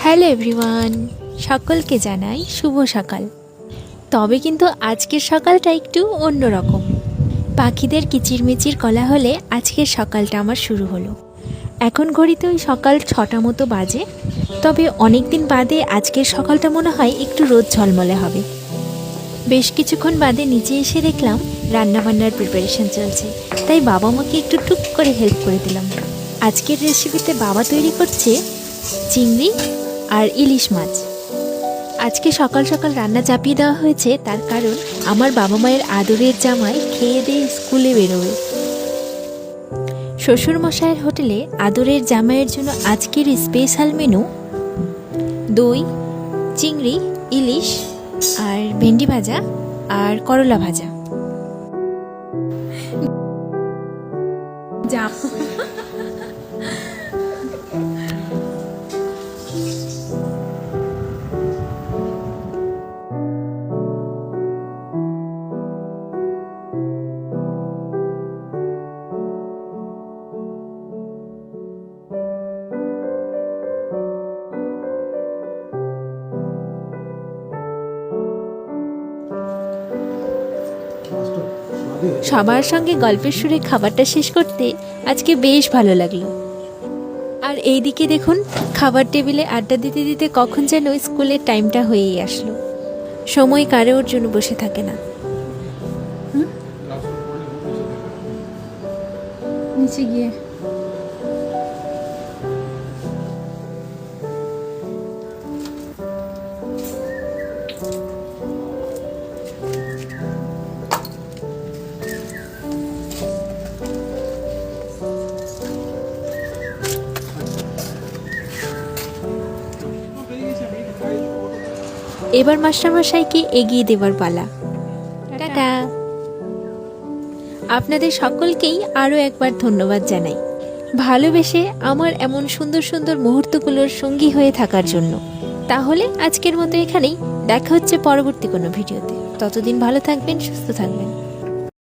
Hello everyone, সকলকে জানাই শুভ সকাল। তবে কিন্তু আজকের সকালটা একটু অন্যরকম। পাখিদের কিচিরমিচির কোলাহলে আজকের সকালটা আমার শুরু হলো। এখন ঘড়িতে ওই সকাল 6টা মতো বাজে। তবে অনেক দিন বাদে আজকের সকালটা মনে হয় একটু রোদ ঝলমলে হবে। বেশ কিছুক্ষণ বাদে নিচে এসে দেখলাম রান্নাবান্নার প্রিপারেশন চলছে, তাই বাবা মাকে একটু টুক করে হেল্প করে দিলাম। আজকের রেসিপিতে বাবা তৈরি করছে চিংড়ি আর ইলিশ মাছ। আজকে সকাল সকাল রান্না চাপিয়ে দেওয়া হয়েছে, তার কারণ আমার বাবা মায়ের আদরের জামাই খেয়ে দিয়ে স্কুলে বেরোবে। শ্বশুরমশাইয়ের হোটেলে আদরের জামাইয়ের জন্য আজকের স্পেশাল মেনু দই, চিংড়ি, ইলিশ আর ভেন্ডি ভাজা আর করলা ভাজা। সবার সঙ্গে গল্পের সুরে খাবারটা শেষ করতে আজকে বেশ ভালো লাগলো। আর এইদিকে দেখুন, খাবার টেবিলে আড্ডা দিতে দিতে কখন যেন স্কুলের টাইমটা হয়েই আসলো। সময় কারোর জন্য বসে থাকে না। নিচে গিয়ে এবার মাস্টারমশাইকে এগিয়ে দেবার পালা। টাটা। আপনাদের সকলকেই আরও একবার ধন্যবাদ জানাই, ভালোবেসে আমার এমন সুন্দর সুন্দর মুহূর্তগুলোর সঙ্গী হয়ে থাকার জন্য। তাহলে আজকের মতো এখানেই, দেখা হচ্ছে পরবর্তী কোনো ভিডিওতে। ততদিন ভালো থাকবেন, সুস্থ থাকবেন।